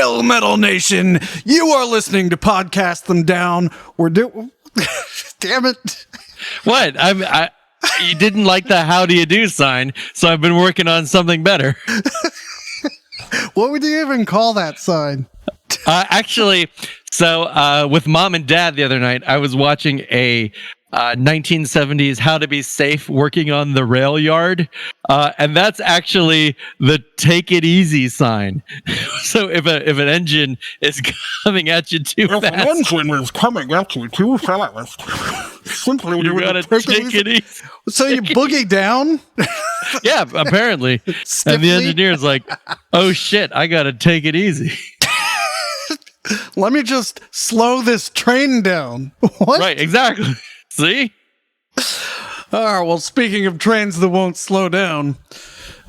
Hail Metal Nation! You are listening to Podcast Them Down. Damn it. What? You didn't like the how do you do sign, so I've been working on something better. What would you even call that sign? Actually, so with mom and dad the other night, I was watching a 1970s How to Be Safe Working on the Rail Yard, and that's actually the take it easy sign. So if an engine is coming at you too fast, an engine is coming at you too fast, simply you gotta take it easy. So you boogie down? Yeah, apparently. And the engineer's like, oh shit, I gotta take it easy. Let me just slow this train down. What? Right, exactly. See? All right, well, speaking of trains that won't slow down,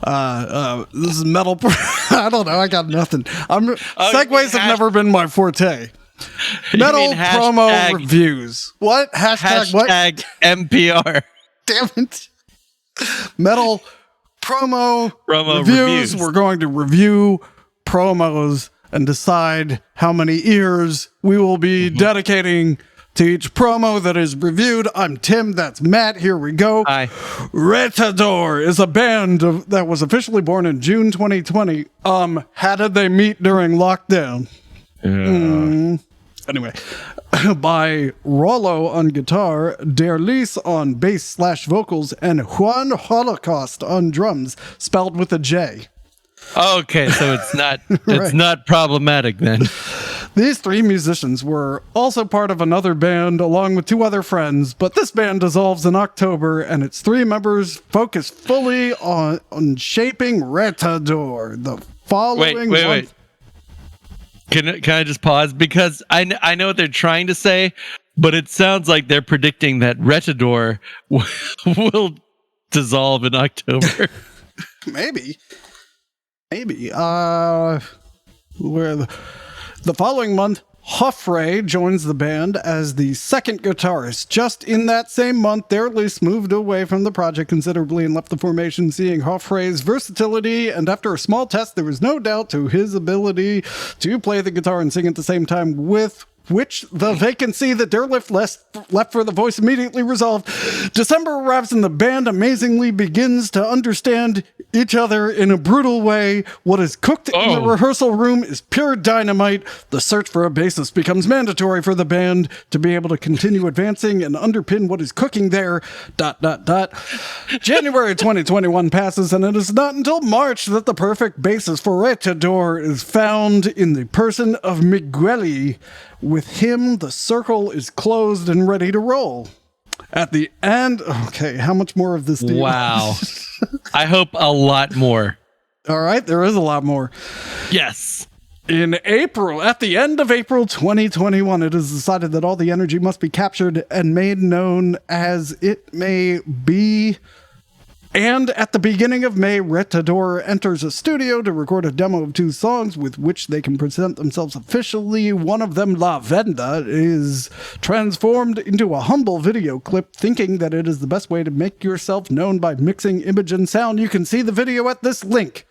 this is metal. I don't know. I got nothing. Segues have never been my forte. Metal promo reviews. What? Hashtag what? MPR. Damn it. Metal promo reviews. We're going to review promos and decide how many ears we will be dedicating to each promo that is reviewed. I'm Tim, that's Matt, here we go. Hi. Retador is a band that was officially born in June 2020. How did they meet during lockdown? Anyway, by Rollo on guitar, Der Lies on bass/vocals, and Juan Holocaust on drums, spelled with a J. Okay, so it's not Right. not problematic then. These three musicians were also part of another band along with two other friends, but this band dissolves in October, and its three members focus fully on shaping Retador. The following Wait. Can I just pause? Because I know what they're trying to say, but it sounds like they're predicting that Retador will dissolve in October. Maybe. Where the following month, Hoffray joins the band as the second guitarist. Just in that same month, Der Lies moved away from the project considerably and left the formation, seeing Hoffray's versatility, and after a small test, there was no doubt to his ability to play the guitar and sing at the same time, with which the vacancy that Der Lies left for the voice immediately resolved. December arrives and the band amazingly begins to understand each other in a brutal way. What is cooked in the rehearsal room is pure dynamite. The search for a bassist becomes mandatory for the band to be able to continue advancing and underpin what is cooking there. ... January 2021 passes, and it is not until March that the perfect bassist for Retador is found in the person of Migueli. With him, the circle is closed and ready to roll. At the end... Okay, how much more of this do you Wow. I hope a lot more. All right, there is a lot more. Yes. In April, at the end of April 2021, it is decided that all the energy must be captured and made known as it may be. And at the beginning of May, Retador enters a studio to record a demo of two songs with which they can present themselves officially. One of them, La Venda, is transformed into a humble video clip, thinking that it is the best way to make yourself known by mixing image and sound. You can see the video at this link.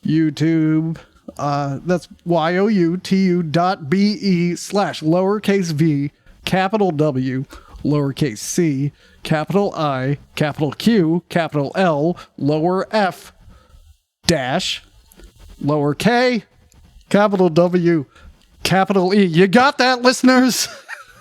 YouTube. That's youtu.be/lowercase v, capital W, lowercase c, capital I, capital Q, capital L, lower f, dash, lower k, capital W, capital E. You got that, listeners?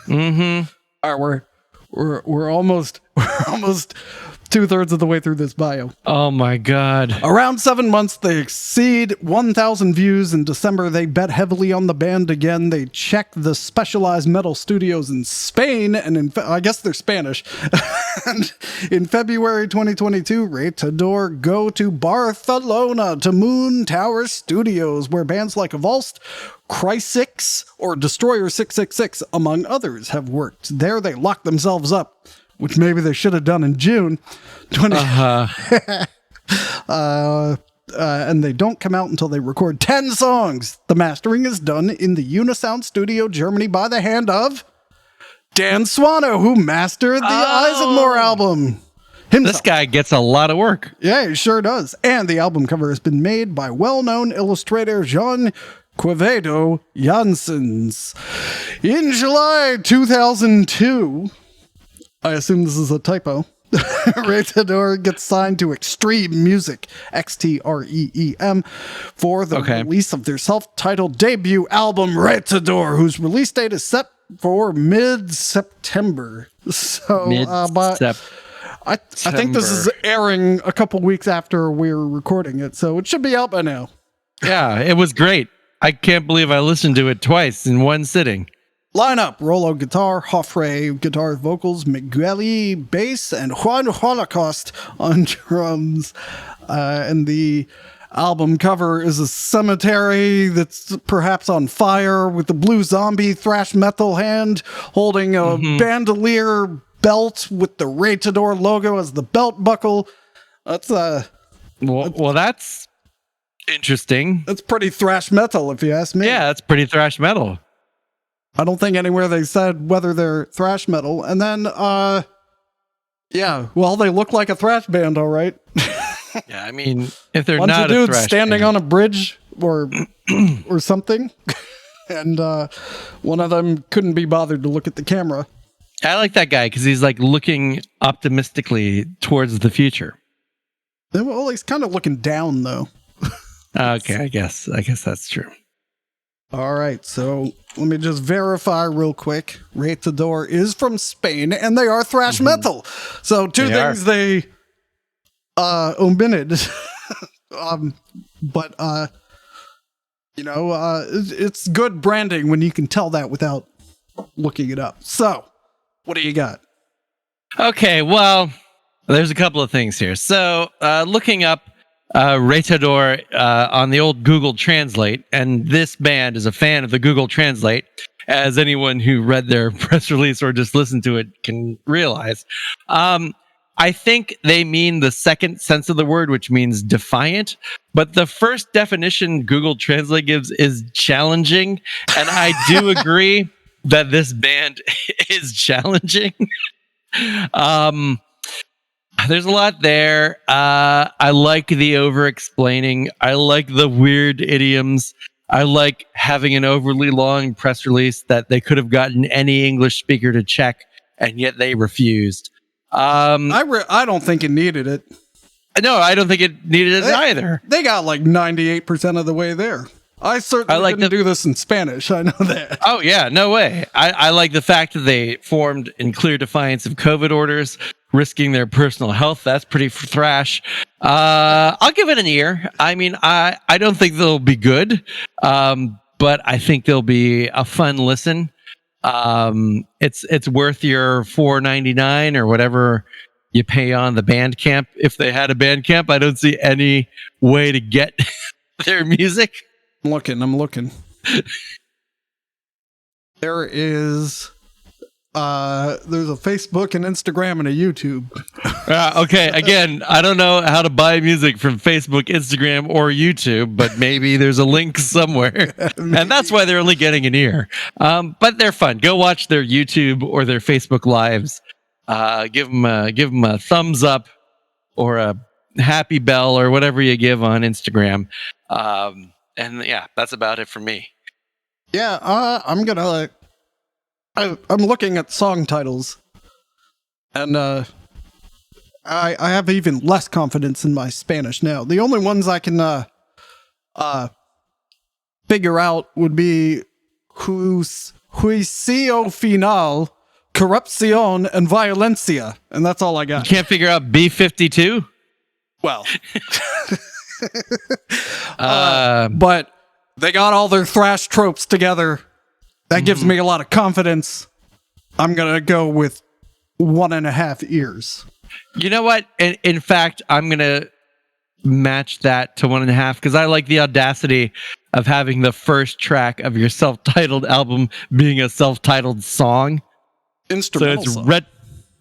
Mm-hmm. All right, we're almost 2/3 of the way through this bio. Oh my God. Around 7 months, they exceed 1,000 views. In December, they bet heavily on the band again. They check the Specialized Metal Studios in Spain, and I guess they're Spanish. And in February 2022, Retador go to Barcelona to Moon Tower Studios, where bands like Valst, Cry6, or Destroyer 666, among others, have worked. There, they lock themselves up, which maybe they should have done in June. And they don't come out until they record 10 songs. The mastering is done in the Unisound Studio, Germany, by the hand of Dan Swano, who mastered the Eisenmore album himself. This guy gets a lot of work. Yeah, he sure does. And the album cover has been made by well-known illustrator Jean Quevedo Janssens. In July 2002, I assume this is a typo, Retador gets signed to Extreme Music, XTREEM, for the release of their self-titled debut album, Retador, whose release date is set for mid-September. So, but I think this is airing a couple weeks after we're recording it, so it should be out by now. Yeah, it was great. I can't believe I listened to it twice in one sitting. Lineup: Rolo guitar, Joffre guitar vocals, Migueli bass, and Juan Holocaust on drums. And the album cover is a cemetery that's perhaps on fire with the blue zombie thrash metal hand holding a bandolier belt with the Retador logo as the belt buckle. That's well, that's interesting. That's pretty thrash metal, if you ask me. Yeah, that's pretty thrash metal. I don't think anywhere they said whether they're thrash metal. And then, yeah, well, they look like a thrash band, all right. Yeah, I mean, if they're bunch not of dudes a thrash standing band. on a bridge or something, and one of them couldn't be bothered to look at the camera. I like that guy because he's like looking optimistically towards the future. Well, he's kind of looking down, though. Okay, I guess that's true. All right, so let me just verify real quick. Retador is from Spain, and they are thrash metal. So two things they omitted. But you know, it's good branding when you can tell that without looking it up. So, what do you got? Okay, well, there's a couple of things here. So, looking up Retador on the old Google Translate, and this band is a fan of the Google Translate, as anyone who read their press release or just listened to it can realize. I think they mean the second sense of the word, which means defiant, but the first definition Google Translate gives is challenging, and I do agree that this band is challenging. There's a lot there. I like the over-explaining. I like the weird idioms. I like having an overly long press release that they could have gotten any English speaker to check, and yet they refused. I don't think it needed it. No, I don't think it needed it either. They got like 98% of the way there. I certainly didn't do this in Spanish. I know that. Oh, yeah, no way. I like the fact that they formed in clear defiance of COVID orders, risking their personal health. That's pretty thrash. I'll give it an ear. I mean, I don't think they'll be good, but I think they'll be a fun listen. It's worth your $4.99 or whatever you pay on the Bandcamp. If they had a Bandcamp, I don't see any way to get their music. I'm looking. There is there's a Facebook and Instagram and a YouTube. Okay, again, I don't know how to buy music from Facebook, Instagram, or YouTube, but maybe there's a link somewhere. And that's why they're only getting an ear. But they're fun. Go watch their YouTube or their Facebook lives. Give them a thumbs up or a happy bell or whatever you give on Instagram. And yeah, that's about it for me. Yeah, I'm looking at song titles, and I have even less confidence in my Spanish now. The only ones I can figure out would be Juicio Final, Corrupción, and Violencia, and that's all I got. You can't figure out B-52? Well, but they got all their thrash tropes together. That gives me a lot of confidence. I'm going to go with 1.5 ears. You know what? In fact, I'm going to match that to 1.5 because I like the audacity of having the first track of your self-titled album being a self-titled song. Instrumental song.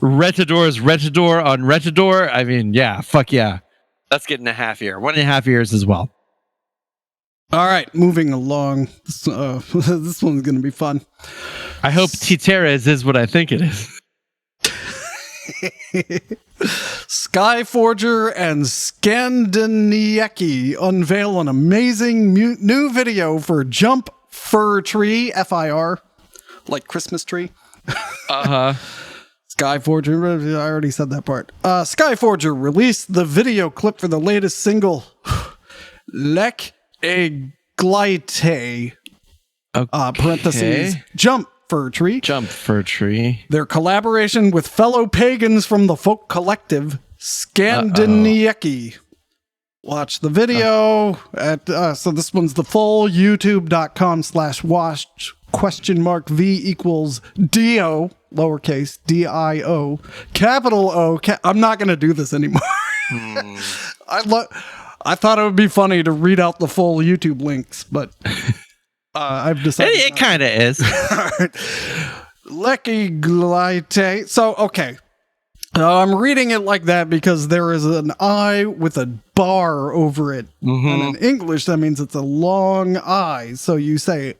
Retador's Retador on Retador. I mean, yeah, fuck yeah. That's getting a half ear. 1.5 ears as well. All right, moving along. This one's going to be fun. I hope Titeres is what I think it is. SKYFORGER and SKANDINIEKI unveil an amazing new video for Jump Fir Tree, FIR, like Christmas tree. Uh-huh. SKYFORGER, I already said that part. SKYFORGER released the video clip for the latest single, Lek Eglite, parentheses, Jump Fir Tree. Jump Fir Tree. Their collaboration with fellow pagans from the folk collective, SKANDINIEKI. Watch the video at, so this one's the full youtube.com/watch $V =DO, lowercase DIO, capital O. I'm not going to do this anymore. I thought it would be funny to read out the full YouTube links, but I've decided. It kind of is. Leki Glite. So, okay. I'm reading it like that because there is an I with a bar over it. And in English, that means it's a long I. So you say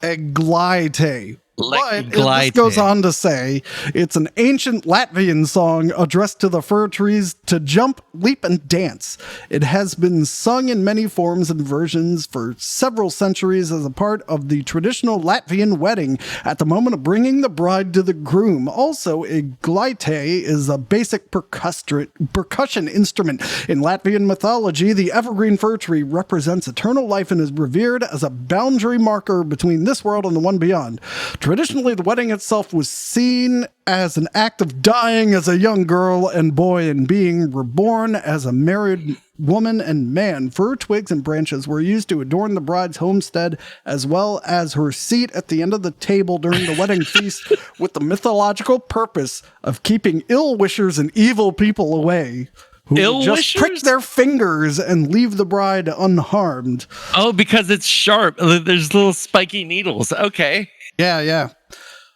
Eglite. But this goes on to say it's an ancient Latvian song addressed to the fir trees to jump, leap, and dance. It has been sung in many forms and versions for several centuries as a part of the traditional Latvian wedding at the moment of bringing the bride to the groom. Also, Eglite is a basic percussion instrument. In Latvian mythology, the evergreen fir tree represents eternal life and is revered as a boundary marker between this world and the one beyond. Traditionally, the wedding itself was seen as an act of dying as a young girl and boy and being reborn as a married woman and man. Fir twigs and branches were used to adorn the bride's homestead as well as her seat at the end of the table during the wedding feast, with the mythological purpose of keeping ill-wishers and evil people away, who would just prick their fingers and leave the bride unharmed. Oh, because it's sharp. There's little spiky needles. Okay. Yeah.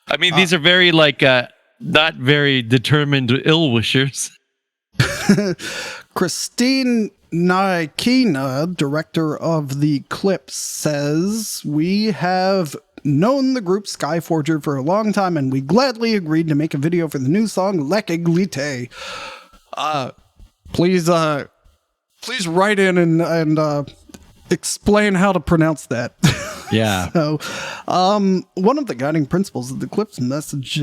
I mean, these are very, not very determined ill-wishers. Christine Naikina, director of the clip, says, "We have known the group SKYFORGER for a long time, and we gladly agreed to make a video for the new song, Lek Eglite." Please write in and explain how to pronounce that. Yeah. So, one of the guiding principles of the clip's message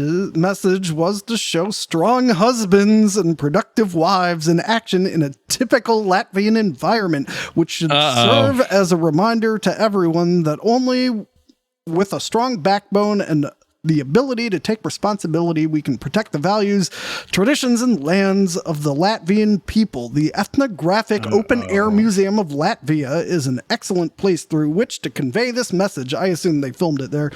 was to show strong husbands and productive wives in action in a typical Latvian environment, which should serve as a reminder to everyone that only with a strong backbone and the ability to take responsibility, we can protect the values, traditions, and lands of the Latvian people. The Ethnographic Open Air Museum of Latvia is an excellent place through which to convey this message. I assume they filmed it there.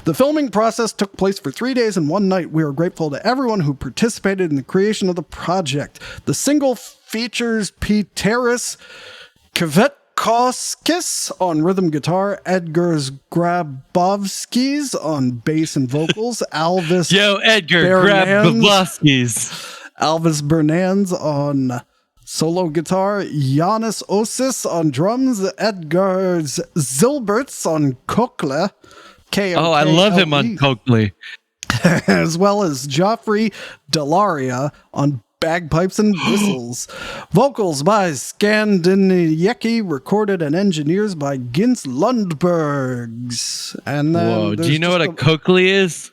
The filming process took place for 3 days and 1 night. We are grateful to everyone who participated in the creation of the project. The single features Piteris Kvetkoskis on rhythm guitar, Edgars Grabovskis on bass and vocals, Alvis Bernans on solo guitar, Janis Osis on drums, Edgars Zilberts on kokle. Oh, I love him on kokle. As well as Joffrey Delaria on bagpipes and whistles. Vocals by SKANDINIEKI, recorded and engineers by Gins Lundbergs. And then whoa, do you know what a kokle is?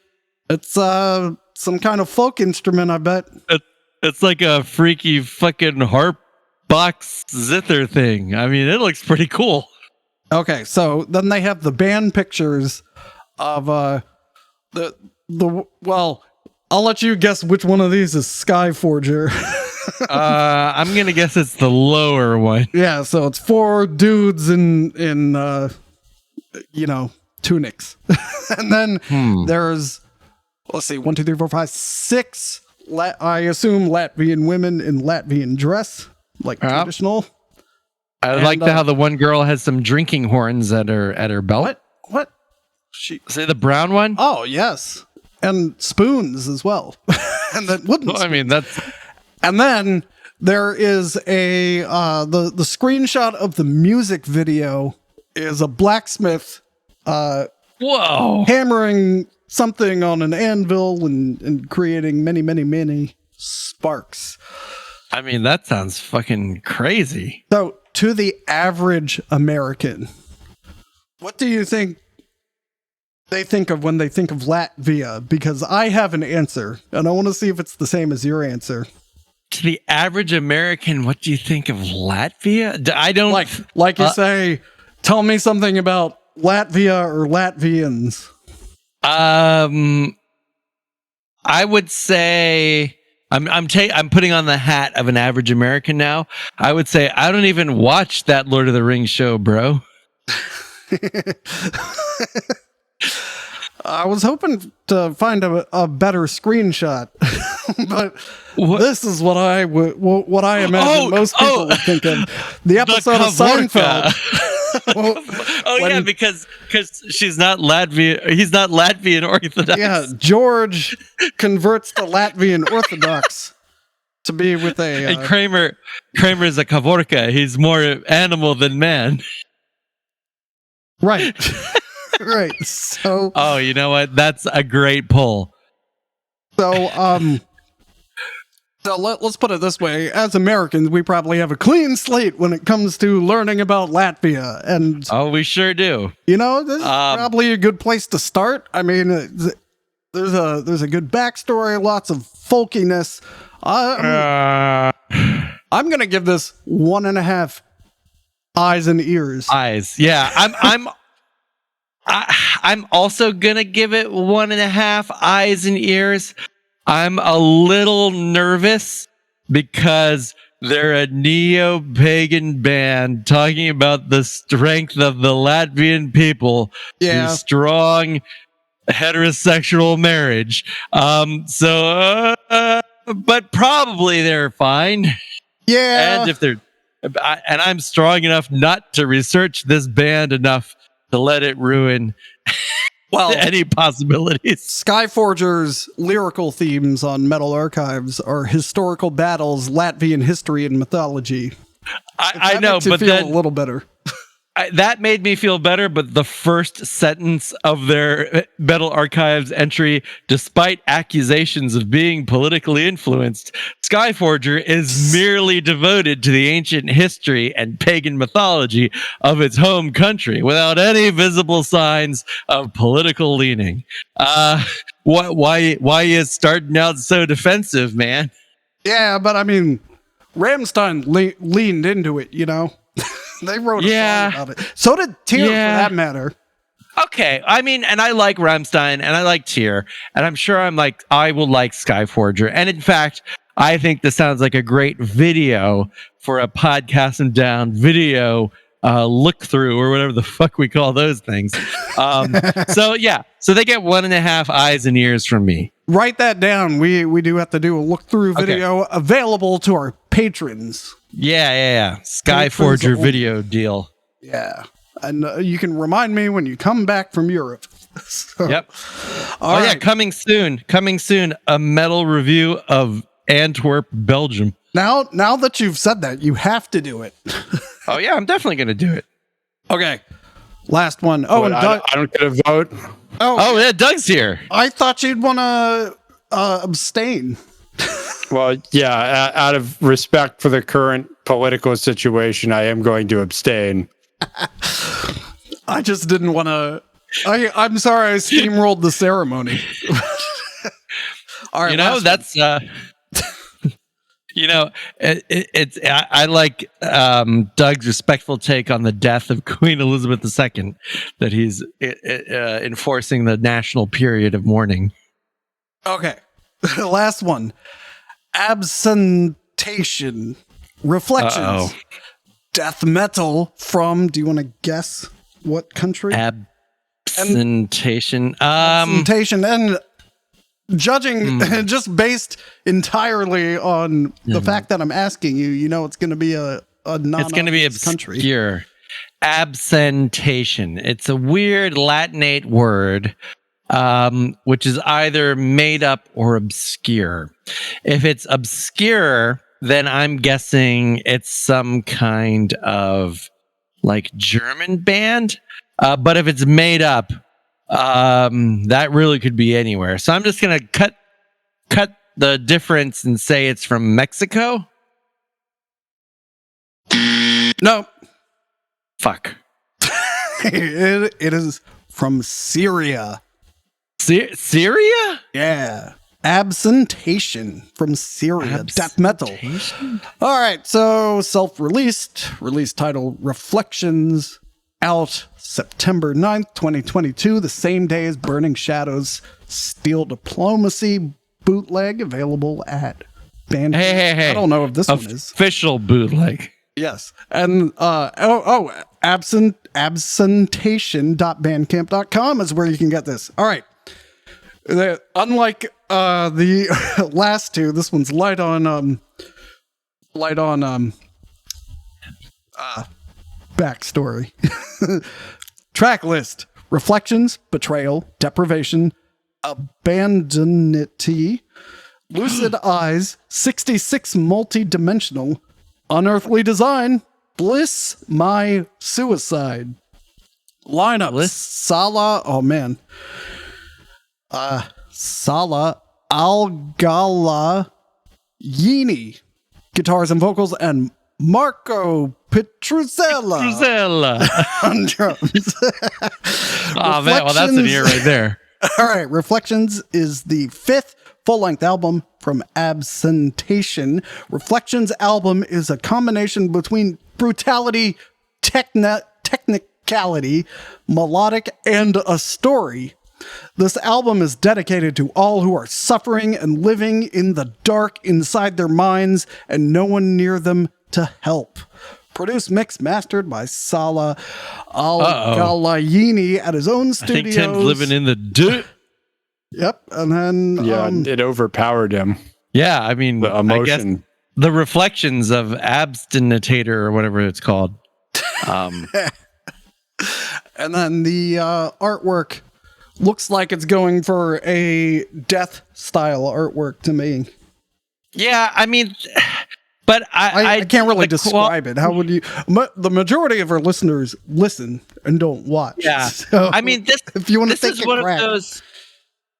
It's some kind of folk instrument, I bet. It's like a freaky fucking harp box zither thing. I mean, it looks pretty cool. Okay, so then they have the band pictures of well, I'll let you guess which one of these is SKYFORGER. I'm gonna guess it's the lower one. Yeah, so it's 4 dudes in tunics, and then there's, let's see, 1, 2, 3, 4, 5, 6. I assume Latvian women in Latvian dress, like traditional. I like how the one girl has some drinking horns at her belt. What? Say the brown one? Oh yes. And spoons as well. And then wooden spoons. I mean, that's... And then there is the screenshot of the music video is a blacksmith whoa, hammering something on an anvil and creating many Sparks. I mean, that sounds fucking crazy. So, to the average American, what do you think they think of when they think of Latvia? Because I have an answer, and I want to see if it's the same as your answer. To the average American, what do you think of Latvia? I don't Like you say, tell me something about Latvia or Latvians. I would say I'm putting on the hat of an average American now. I would say I don't even watch that Lord of the Rings show, bro. I was hoping to find a better screenshot, but this is what I imagine most people would think of the episode of Seinfeld. Yeah, because she's not Latvian. He's not Latvian Orthodox. Yeah, George converts to Latvian Orthodox to be with a. And Kramer is a Kavorka. He's more animal than man. Right. Right. So. Oh, you know what? That's a great pull. So let's put it this way: as Americans, we probably have a clean slate when it comes to learning about Latvia, and we sure do. You know, this is probably a good place to start. I mean, there's a good backstory, lots of folkiness. I'm gonna give this 1.5 eyes and ears. Eyes, yeah. I'm also gonna give it 1.5 eyes and ears. I'm a little nervous because they're a neo-pagan band talking about the strength of the Latvian people through strong heterosexual marriage. But probably they're fine. Yeah. And I'm strong enough not to research this band enough to let it ruin any possibilities. Skyforger's lyrical themes on Metal Archives are historical battles, Latvian history, and mythology. I know, but then a little better. That made me feel better, but the first sentence of their Metal Archives entry, despite accusations of being politically influenced, Skyforger is merely devoted to the ancient history and pagan mythology of its home country, without any visible signs of political leaning. Why is starting out so defensive, man? Yeah, but I mean, Rammstein leaned into it, you know? They wrote a song about it. So did Tyr, for that matter. Okay, I mean, and I like Rammstein, and I like Tyr, and I'm sure I will like Skyforger. And in fact, I think this sounds like a great video for a podcast and down video look through, or whatever the fuck we call those things. So they get 1.5 eyes and ears from me. Write that down. We do have to do a look through video available to our patrons. Yeah. Skyforger video deal. Yeah. And you can remind me when you come back from Europe. Yep. Yeah, coming soon, a metal review of Antwerp, Belgium. Now that you've said that, you have to do it. Oh yeah, I'm definitely going to do it. Okay. Last one. Oh, and Doug, I don't get a vote. Oh yeah, Doug's here. I thought you'd want to abstain. Well, yeah, out of respect for the current political situation, I am going to abstain. I just didn't want to. I'm sorry I steamrolled the ceremony. All right, that's I like Doug's respectful take on the death of Queen Elizabeth II, that he's enforcing the national period of mourning. Okay, last one. Absentation. Reflections. Uh-oh. Death metal from, do you want to guess what country? Absentation. Absentation. And judging just based entirely on the fact that I'm asking you, it's going to be a it's going to be obscure. Country. Absentation. It's a weird Latinate word, which is either made up or obscure. If it's obscure, then I'm guessing it's some kind of like German band. But if it's made up, that really could be anywhere. So I'm just gonna cut the difference and say it's from Mexico? No. Fuck. it is from Syria. Syria? Yeah. Absentation from Syria. Death metal. All right. So self-released. Release title Reflections. Out September 9th, 2022. The same day as Burning Shadows. Steel Diplomacy bootleg available at Bandcamp. Hey. I don't know if this one is. Official bootleg. Yes. And absentation.bandcamp.com is where you can get this. All right. Unlike the last two, this one's light on backstory. Track list: Reflections, Betrayal, Deprivation, Abandonity, Lucid Eyes, 66 Multi-Dimensional, Unearthly Design, Bliss, My Suicide. Lineup: Sala, oh man. Sala Algala Yini, guitars and vocals, and Marco Petruzella on drums. Oh man, well that's an ear right there. All right, Reflections is the 5th full-length album from Absentation. Reflections album is a combination between brutality, technicality, melodic, and a story. This album is dedicated to all who are suffering and living in the dark inside their minds and no one near them to help. Produced, mixed, mastered by Sala Al-Galayini at his own studios. I think Tim's living in the dirt. Yep, and then it overpowered him. Yeah, I mean, the emotion, I guess the reflections of Abstinatator or whatever it's called. And then the artwork looks like it's going for a death style artwork to me. Yeah, I mean, but I can't really describe it. How would you? The majority of our listeners listen and don't watch. Yeah, so I mean, if you want to this take is one crack, of those.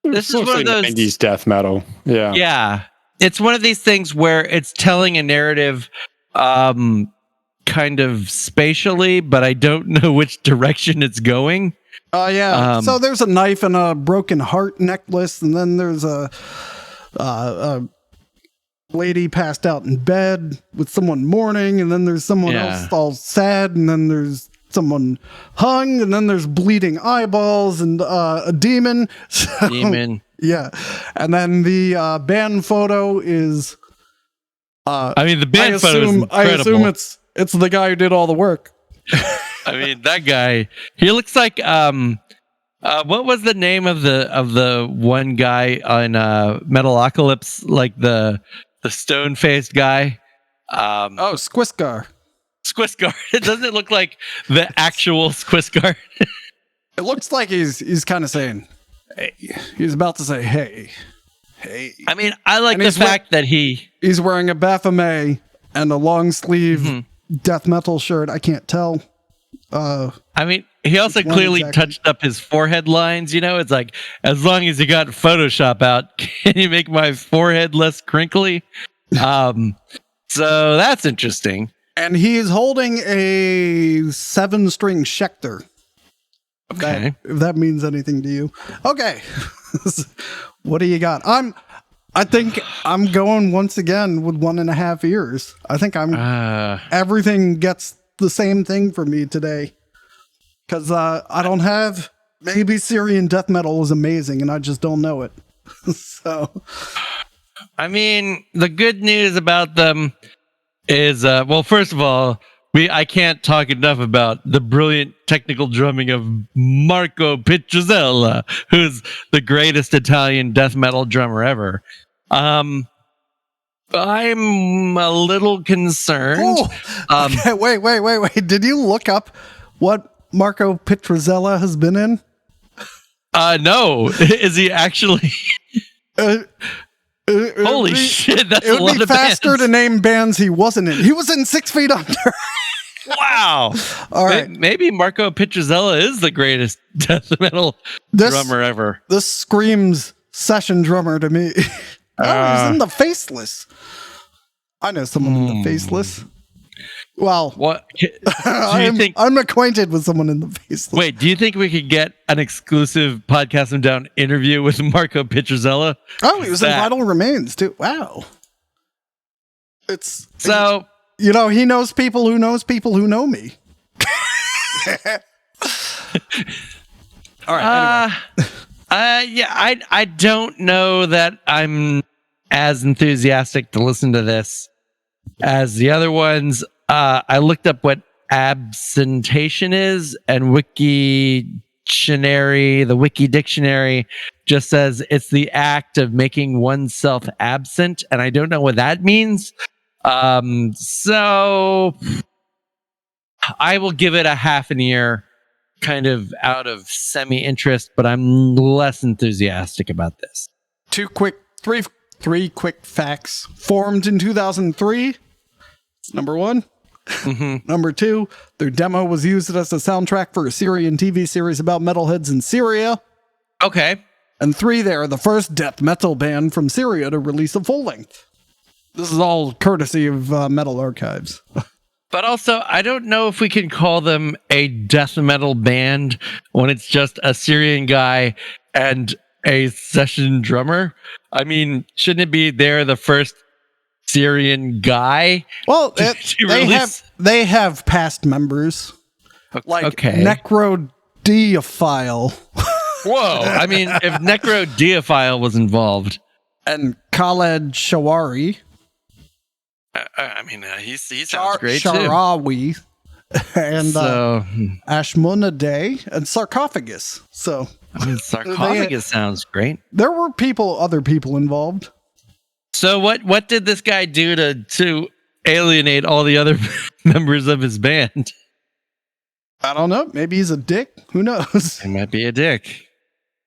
This is one of those 90s death metal. Yeah. Yeah. It's one of these things where it's telling a narrative kind of spatially, but I don't know which direction it's going. Yeah. So there's a knife and a broken heart necklace, and then there's a lady passed out in bed with someone mourning, and then there's someone else all sad, and then there's someone hung, and then there's bleeding eyeballs and a demon. Demon. Yeah. And then the band photo is I mean, the band photo is incredible. I assume it's the guy who did all the work. I mean, that guy, he looks like what was the name of the one guy on Metalocalypse, like the stone-faced guy? Squiscar. Squiscar. Doesn't it look like the actual Squiscar? It looks like he's kind of saying, hey. He's about to say, hey. I mean, I like the fact that he's wearing a Baphomet and a long sleeve death metal shirt. I can't tell. I mean, he also clearly touched up his forehead lines. You know, it's like, as long as you got Photoshop out, can you make my forehead less crinkly? So that's interesting. And he is holding a 7-string Schecter. Okay. If that means anything to you. Okay. What do you got? I think I'm going once again with 1.5 ears. I think everything gets the same thing for me today. Because I don't have, maybe Syrian death metal is amazing and I just don't know it. So, I mean, the good news about them is, well, first of all, I can't talk enough about the brilliant technical drumming of Marco Petruzella, who's the greatest Italian death metal drummer ever. I'm a little concerned. Okay, wait. Did you look up what Marco Petruzella has been in? No. Is he actually? Holy shit, that's a lot of bands. It would be faster to name bands he wasn't in. He was in 6 Feet Under. Wow. All right. Maybe Marco Petruzella is the greatest death metal drummer ever. This screams session drummer to me. Oh, he's in the Faceless. I know someone in the Faceless. Well, What do you think? I'm acquainted with someone in the Faceless. Wait, do you think we could get an exclusive Podcast Him Down interview with Marco Pietruzella? Oh, he was in Vital Remains too. Wow. So, you know, he knows people who knows people who know me. All right. Anyway. yeah, I don't know that I'm as enthusiastic to listen to this as the other ones. I looked up what absentation is, and the Wiki Dictionary just says it's the act of making oneself absent, and I don't know what that means. So I will give it a half an ear, kind of out of semi-interest, but I'm less enthusiastic about this. Three quick facts. Formed in 2003. Number one. Number two, their demo was used as a soundtrack for a Syrian TV series about metalheads in Syria. Okay. And three, they are the first death metal band from Syria to release a full length. This is all courtesy of Metal Archives. But also, I don't know if we can call them a death metal band when it's just a Syrian guy and a session drummer. I mean, shouldn't it be they're the first Syrian guy? Well, they have past members, like Necrodeophile. Whoa! I mean, if Necrodeophile was involved, and Khaled Shawari. I mean, he sounds great Sharawi, too. And Ashmunadeh and Sarcophagus. So, I mean, Sarcophagus sounds great. There were other people involved. So what did this guy do to alienate all the other members of his band? I don't know. Maybe he's a dick. Who knows? He might be a dick.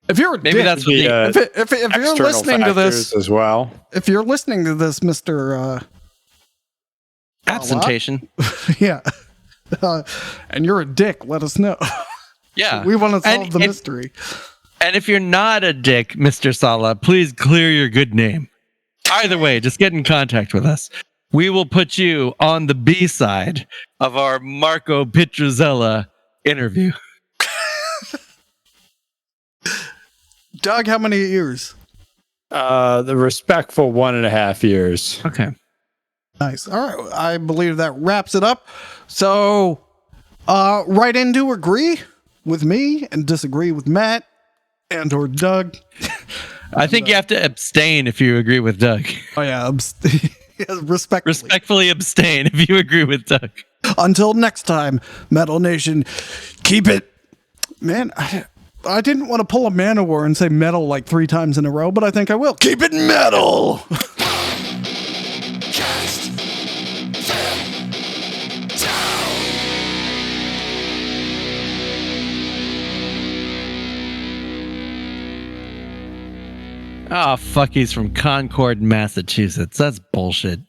If you're a maybe dick, that's what if you're listening to this as well. If you're listening to this, Mr. Absentation. Yeah. And you're a dick, let us know. Yeah. We want to solve the mystery. And if you're not a dick, Mr. Sala, please clear your good name. Either way, just get in contact with us. We will put you on the B side of our Marco Pietruzella interview. Doug, how many years? The respectful 1.5 years. Okay. Nice. All right. I believe that wraps it up. So, write in to agree with me and disagree with Matt and or Doug. I think you have to abstain if you agree with Doug. Oh, yeah. Respectfully abstain if you agree with Doug. Until next time, Metal Nation, keep it. Man, I didn't want to pull a Manowar and say metal like 3 times in a row, but I think I will. Keep it metal! Oh, fuck, he's from Concord, Massachusetts. That's bullshit.